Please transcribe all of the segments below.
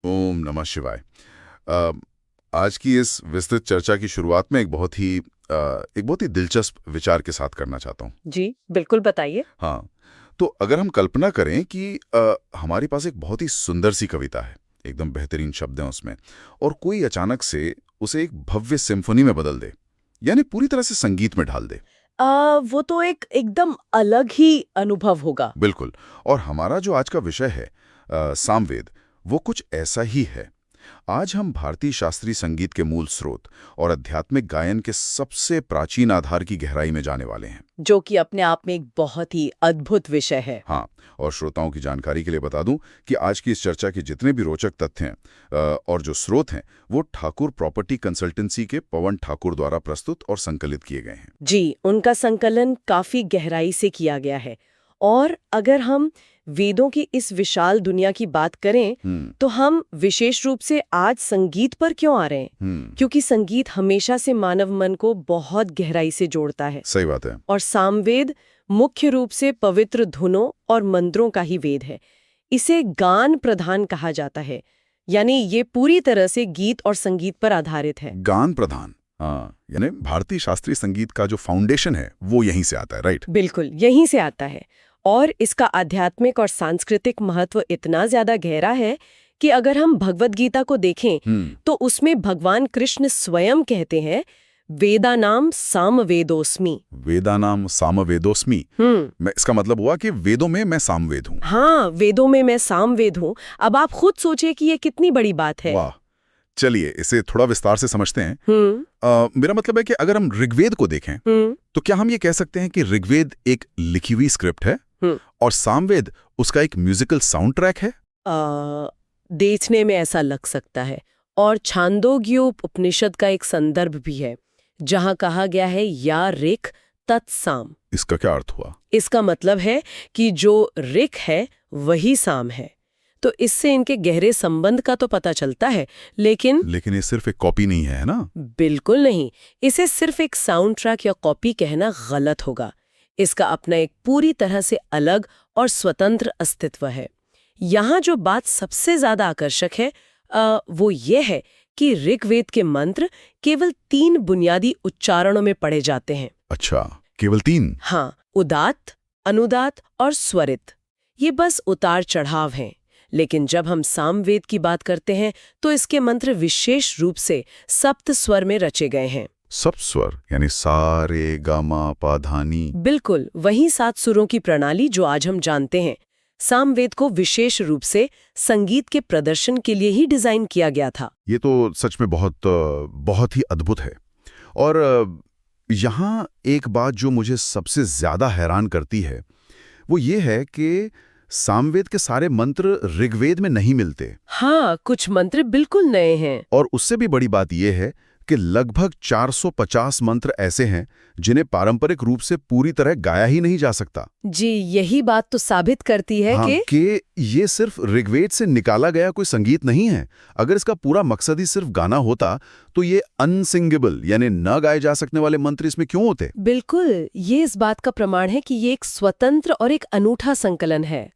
ओम नमः शिवाय। अ, आज की इस विस्तृत चर्चा की शुरुआत में एक बहुत ही दिलचस्प विचार के साथ करना चाहता हूँ। जी, बिल्कुल बताइए। हाँ, तो अगर हम कल्पना करें कि हमारे पास एक बहुत ही सुंदर सी कविता है, एकदम बेहतरीन शब्द हैं उसमें, और कोई अचानक से उसे एक भव्य सिम्फनी में बदल दे, यानी पूरी तरह से संगीत में ढाल दे। वो तो एक एकदम अलग ही अनुभव होगा। बिल्कुल। और हमारा जो आज का विषय है, सामवेद, वो कुछ ऐसा ही है। आज हम भारतीय शास्त्रीय संगीत के मूल स्रोत और आध्यात्मिक गायन के सबसे प्राचीन आधार की गहराई में जाने वाले हैं। जो कि अपने आप में एक बहुत ही अद्भुत विषय है। हाँ, और श्रोताओं की जानकारी के लिए बता दूं कि आज की इस चर्चा के जितने भी रोचक तथ्य हैं और जो स्रोत हैं, वो ठाकुर प्रॉपर्टी कंसल्टेंसी के पवन ठाकुर द्वारा प्रस्तुत और संकलित किए गए हैं। जी, उनका संकलन काफी गहराई से किया गया है। और अगर हम वेदों की इस विशाल दुनिया की बात करें, तो हम विशेष रूप से आज संगीत पर क्यों आ रहे हैं? क्योंकि संगीत हमेशा से मानव मन को बहुत गहराई से जोड़ता है। सही बात है। और सामवेद मुख्य रूप से पवित्र धुनों और मंत्रों का ही वेद है। इसे गान प्रधान कहा जाता है, यानी ये पूरी तरह से गीत और संगीत पर आधारित है। गान प्रधान। हाँ, यानी भारतीय शास्त्रीय संगीत का जो फाउंडेशन है वो यहीं से आता है, राइट? बिल्कुल, यहीं से आता है। और इसका आध्यात्मिक और सांस्कृतिक महत्व इतना ज्यादा गहरा है कि अगर हम भगवद गीता को देखें, तो उसमें भगवान कृष्ण स्वयं कहते हैं, वेदानाम सामवेदोस्मि। वेदानाम सामवेदोस्मि। मैं इसका मतलब हुआ कि वेदों में मैं सामवेद हूँ। हाँ, वेदों में मैं सामवेद हूँ। अब आप खुद सोचिए कि ये कितनी बड़ी बात है। वाह। चलिए इसे थोड़ा विस्तार से समझते हैं। मेरा मतलब है कि अगर हम ऋग्वेद को देखें, तो क्या हम ये कह सकते हैं कि ऋग्वेद एक लिखी हुई स्क्रिप्ट है और सामवेद उसका एक म्यूजिकल साउंड ट्रैक है? देखने में ऐसा लग सकता है। और छांदोग्योपनिषद का एक संदर्भ भी है, जहां कहा गया है या ऋक् तत्साम। इसका क्या अर्थ हुआ? इसका मतलब है कि जो ऋक् है वही साम है। तो इससे इनके गहरे संबंध का तो पता चलता है, लेकिन ये सिर्फ एक कॉपी नहीं है ना? बिल्कुल नहीं। इसे सिर्फ एक साउंड ट्रैक या कॉपी कहना गलत होगा। इसका अपना एक पूरी तरह से अलग और स्वतंत्र अस्तित्व है। यहाँ जो बात सबसे ज्यादा आकर्षक है, वो ये है कि ऋग्वेद के मंत्र केवल 3 बुनियादी उच्चारणों में पढ़े जाते हैं। अच्छा, केवल 3? हाँ, उदात्त, अनुदात्त और स्वरित। ये बस उतार चढ़ाव हैं। लेकिन जब हम सामवेद की बात करते हैं, तो इसके मंत्र विशेष रूप से सप्त स्वर में रचे गए हैं। सप्त स्वर यानी सा रे गा मा पा धा नी? बिल्कुल, वही 7 सुरों की प्रणाली जो आज हम जानते हैं। सामवेद को विशेष रूप से संगीत के प्रदर्शन के लिए ही डिजाइन किया गया था। ये तो सच में बहुत ही अद्भुत है। और यहाँ एक बात जो मुझे सबसे ज्यादा हैरान करती है, वो ये है कि सामवेद के सारे मंत्र ऋग्वेद में नहीं मिलते। हाँ, कुछ मंत्र बिल्कुल नए हैं। और उससे भी बड़ी बात यह है कि लगभग 450 मंत्र ऐसे हैं जिन्हें पारंपरिक रूप से पूरी तरह गाया ही नहीं जा सकता। जी, यही बात तो साबित करती है कि ये सिर्फ ऋग्वेद से निकाला गया कोई संगीत नहीं है। अगर इसका पूरा मकसद ही सिर्फ गाना होता, तो ये अनसिंगेबल यानी न गाए जा सकने वाले मंत्र इसमें क्यों होते? बिल्कुल, ये इस बात का प्रमाण है कि ये एक स्वतंत्र और एक अनूठा संकलन है।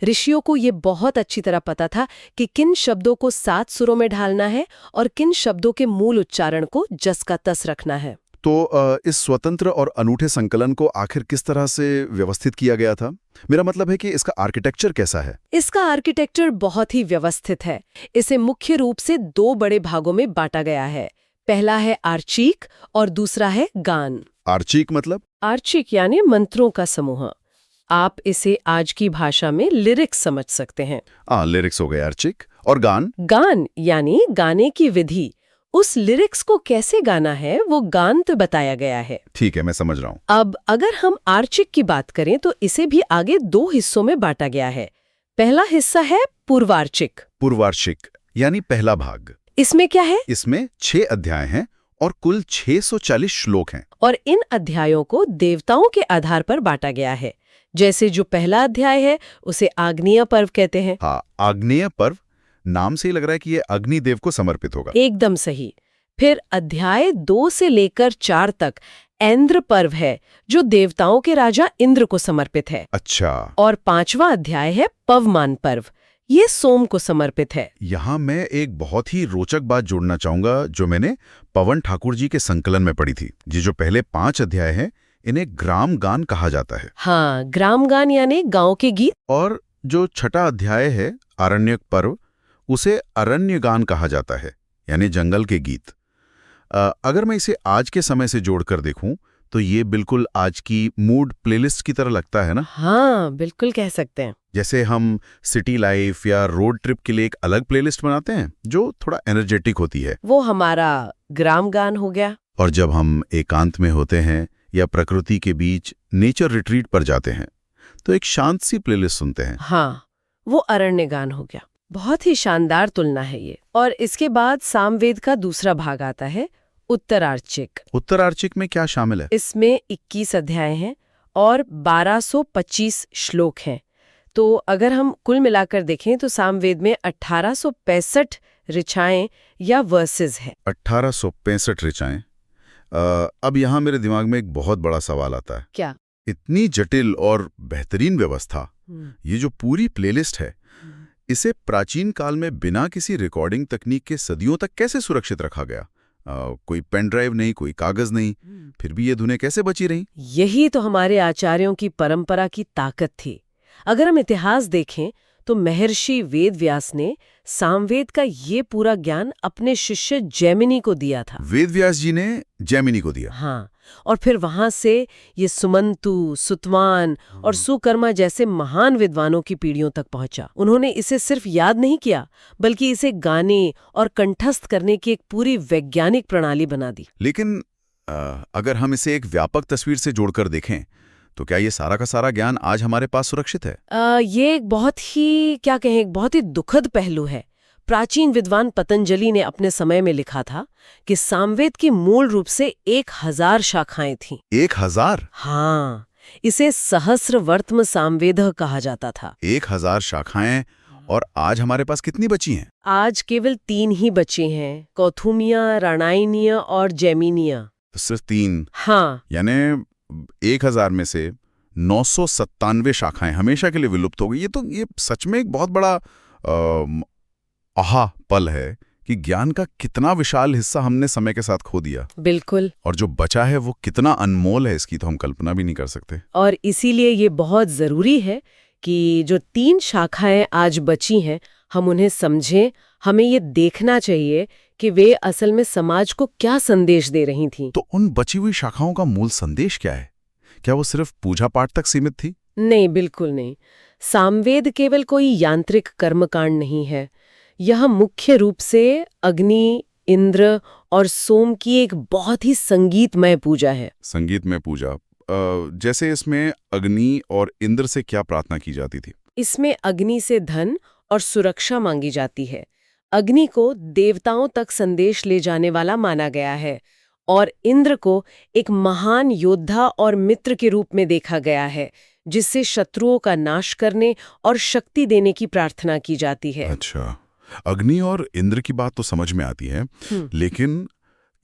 ऋषियों को ये बहुत अच्छी तरह पता था कि किन शब्दों को 7 सुरों में ढालना है और किन शब्दों के मूल उच्चारण को जस का तस रखना है। तो इस स्वतंत्र और अनूठे संकलन को आखिर किस तरह से व्यवस्थित किया गया था? मेरा मतलब है कि इसका आर्किटेक्चर कैसा है? इसका आर्किटेक्चर बहुत ही व्यवस्थित है। इसे मुख्य रूप से 2 बड़े भागों में बांटा गया है। पहला है आर्चिक और दूसरा है गान। आर्चिक मतलब? आर्चिक यानी मंत्रों का समूह। आप इसे आज की भाषा में लिरिक्स समझ सकते हैं। लिरिक्स हो गए आर्चिक। और गान? गान यानी गाने की विधि। उस लिरिक्स को कैसे गाना है वो गान तो बताया गया है। ठीक है, मैं समझ रहा हूँ। अब अगर हम आर्चिक की बात करें, तो इसे भी आगे 2 हिस्सों में बांटा गया है। पहला हिस्सा है पूर्वार्चिक। पूर्वार्चिक यानी पहला भाग। इसमें क्या है? इसमें 6 अध्याय हैं और कुल 640 श्लोक हैं। और इन अध्यायों को देवताओं के आधार पर बांटा गया है। जैसे जो पहला अध्याय है उसे आग्नेय पर्व कहते हैं। हाँ, आग्नेय पर्व नाम से ही लग रहा है कि ये अग्निदेव को समर्पित होगा। एकदम सही। फिर अध्याय 2 से लेकर 4 तक ऐन्द्र पर्व है, जो देवताओं के राजा इंद्र को समर्पित है। अच्छा। और 5वां अध्याय है पवमान पर्व, ये सोम को समर्पित है। यहाँ मैं एक बहुत ही रोचक बात जोड़ना चाहूंगा जो मैंने पवन ठाकुर जी के संकलन में पढ़ी थी। ये जो पहले 5 अध्याय हैं, इन्हें ग्राम गान कहा जाता है। हाँ, ग्राम गान यानी गांव के गीत। और जो छठा अध्याय है, आरण्यक पर्व, उसे अरण्य गान कहा जाता है, यानी जंगल के गीत। अगर मैं इसे आज के समय से जोड़कर देखूं तो ये बिल्कुल आज की मूड प्लेलिस्ट की तरह लगता है ना? हाँ, बिल्कुल कह सकते हैं। जैसे हम सिटी लाइफ या रोड ट्रिप के लिए एक अलग प्लेलिस्ट बनाते हैं जो थोड़ा एनर्जेटिक होती है। वो हमारा ग्राम गान हो गया। और जब हम एकांत में होते हैं या प्रकृति के बीच नेचर रिट्रीट पर जाते हैं तो एक शांत सी प्लेलिस्ट सुनते हैं। हाँ, वो अरण्य गान हो गया। बहुत ही शानदार तुलना है ये। और इसके बाद सामवेद का दूसरा भाग आता है, उत्तरार्चिक। उत्तरार्चिक में क्या शामिल है? इसमें 21 अध्याय हैं और 1225 श्लोक हैं। तो अगर हम कुल मिलाकर देखें तो सामवेद में 1865 ऋचाएं या वर्सेस हैं। 1865 ऋचाएं। अब यहाँ मेरे दिमाग में एक बहुत बड़ा सवाल आता है। क्या? इतनी जटिल और बेहतरीन व्यवस्था, ये जो पूरी प्लेलिस्ट है, इसे प्राचीन काल में बिना किसी रिकॉर्डिंग तकनीक के सदियों तक कैसे सुरक्षित रखा गया? कोई पेन ड्राइव नहीं, कोई कागज नहीं, फिर भी ये धुनें कैसे बची रहीं? यही तो हमारे आचार्यों की परंपरा की ताकत थी। अगर हम इतिहास देखें तो महर्षि वेदव्यास ने सामवेद का ये पूरा ज्ञान अपने शिष्य जैमिनी को दिया था। वेदव्यास जी ने जैमिनी को दिया? हाँ, और फिर वहां से ये सुमंतु, सुतवान और सुकर्मा जैसे महान विद्वानों की पीढ़ियों तक पहुंचा। उन्होंने इसे सिर्फ याद नहीं किया, बल्कि इसे गाने और कंठस्थ करने की एक पूरी वैज्ञानिक प्रणाली बना दी। लेकिन अगर हम इसे एक व्यापक तस्वीर से जोड़कर देखें तो क्या ये सारा का सारा ज्ञान आज हमारे पास सुरक्षित है? ये एक बहुत ही, क्या कहें, एक बहुत ही दुखद पहलू है। प्राचीन विद्वान पतंजलि ने अपने समय में लिखा था कि सामवेद की मूल रूप से 1000 शाखाएं थीं। 1000? हाँ, इसे सहस्रवर्त्म सामवेदः कहा जाता था। 1000 शाखाएं। और आज हमारे पास कितनी बची हैं? आज केवल 3 ही बची हैं, कौथुमिया, राणायनीय और जैमिनीय। तो सिर्फ 3? हाँ, यानी 1000 में से 997 शाखाएं हमेशा के लिए विलुप्त हो गई। ये सच में एक बहुत बड़ा आहा पल है कि ज्ञान का कितना विशाल हिस्सा हमने समय के साथ खो दिया। बिल्कुल। और जो बचा है वो कितना अनमोल है, इसकी तो हम कल्पना भी नहीं कर सकते। और इसीलिए ये बहुत जरूरी है कि जो 3 शाखाएं आज बची हैं, हम उन्हें समझें। हमें ये देखना चाहिए कि वे असल में समाज को क्या संदेश दे रही थीं। तो उन बची हुई शाखाओं का मूल संदेश क्या है? क्या वो सिर्फ पूजा पाठ तक सीमित थी? नहीं, बिल्कुल नहीं। सामवेद केवल कोई यांत्रिक कर्मकांड नहीं है। यह मुख्य रूप से अग्नि, इंद्र और सोम की एक बहुत ही संगीतमय पूजा है। संगीतमय पूजा। जैसे इसमें अग्नि और इंद्र से क्या प्रार्थना की जाती थी? इसमें अग्नि से धन और सुरक्षा मांगी जाती है। अग्नि को देवताओं तक संदेश ले जाने वाला माना गया है और इंद्र को एक महान योद्धा और मित्र के रूप में देखा गया है, जिससे शत्रुओं का नाश करने और शक्ति देने की प्रार्थना की जाती है। अच्छा, अग्नि और इंद्र की बात तो समझ में आती है, लेकिन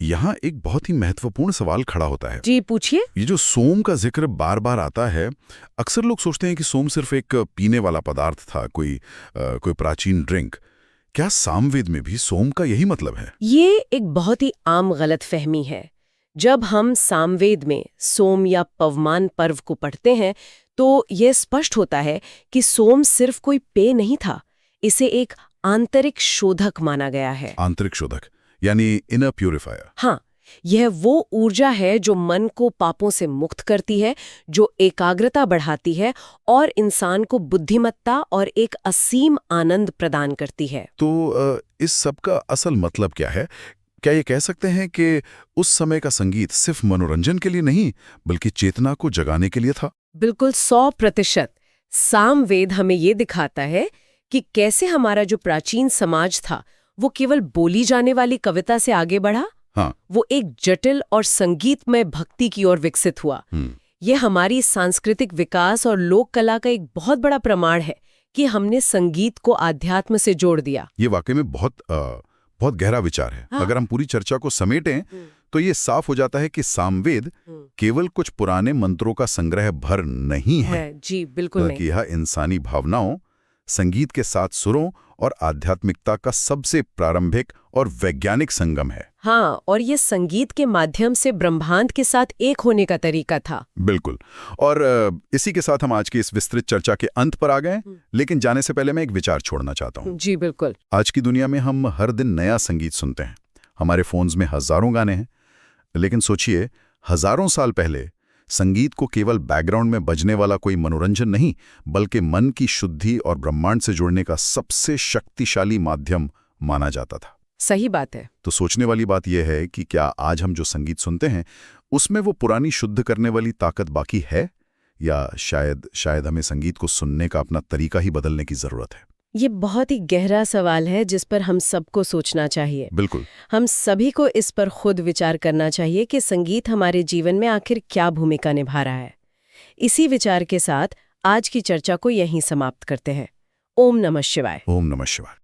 यहाँ एक बहुत ही महत्वपूर्ण सवाल खड़ा होता है। जी, पूछिए। ये जो सोम का जिक्र बार बार आता है, अक्सर लोग सोचते हैं कि सोम सिर्फ एक पीने वाला पदार्थ था, कोई प्राचीन ड्रिंक। क्या सामवेद में भी सोम का यही मतलब है? ये एक बहुत ही आम गलतफहमी है। जब हम सामवेद में सोम या पवमान पर्व को पढ़ते हैं तो यह स्पष्ट होता है कि सोम सिर्फ कोई पेय नहीं था, इसे एक आंतरिक शोधक माना गया है। आंतरिक शोधक यानी इनर प्यूरिफायर। हाँ, यह वो ऊर्जा है जो मन को पापों से मुक्त करती है, जो एकाग्रता बढ़ाती है और इंसान को बुद्धिमत्ता और एक असीम आनंद प्रदान करती है। तो इस सब का असल मतलब क्या है? क्या ये कह सकते हैं कि उस समय का संगीत सिर्फ मनोरंजन के लिए नहीं, बल्कि चेतना को जगाने के लिए था? बिल्कुल 100%। सामवेद हमें ये दिखाता है कि कैसे हमारा जो प्राचीन समाज था वो केवल बोली जाने वाली कविता से आगे बढ़ा। हाँ। वो एक जटिल और संगीतमय भक्ति की ओर विकसित हुआ। ये हमारी सांस्कृतिक विकास और लोक कला का एक बहुत बड़ा प्रमाण है कि हमने संगीत को आध्यात्म से जोड़ दिया। ये वाकई में बहुत गहरा विचार है। हाँ। अगर हम पूरी चर्चा को समेटें तो ये साफ हो जाता है कि सामवेद केवल कुछ पुराने मंत्रों का संग्रह भर नहीं है। जी, बिल्कुल नहीं। बल्कि यह इंसानी भावनाओं, संगीत के साथ सुरों और आध्यात्मिकता का सबसे प्रारंभिक और वैज्ञानिक संगम है। हाँ, और ये संगीत के माध्यम से ब्रह्मांड के साथ एक होने का तरीका था। बिल्कुल। और इसी के साथ हम आज की इस विस्तृत चर्चा के अंत पर आ गए, लेकिन जाने से पहले मैं एक विचार छोड़ना चाहता हूँ। जी बिल्कुल। आज की दुनिया में हम हर दिन नया संगीत सुनते हैं। हमारे फोन्स में हजारों गाने हैं, लेकिन सोचिए, हजारों साल पहले संगीत को केवल बैकग्राउंड में बजने वाला कोई मनोरंजन नहीं, बल्कि मन की शुद्धि और ब्रह्मांड से जुड़ने का सबसे शक्तिशाली माध्यम माना जाता था। सही बात है। तो सोचने वाली बात यह है कि क्या आज हम जो संगीत सुनते हैं उसमें वो पुरानी शुद्ध करने वाली ताकत बाकी है, या शायद हमें संगीत को सुनने का अपना तरीका ही बदलने की जरूरत है। ये बहुत ही गहरा सवाल है जिस पर हम सबको सोचना चाहिए। बिल्कुल। हम सभी को इस पर खुद विचार करना चाहिए कि संगीत हमारे जीवन में आखिर क्या भूमिका निभा रहा है। इसी विचार के साथ आज की चर्चा को यहीं समाप्त करते हैं। ओम नमः शिवाय। ओम नमः शिवाय।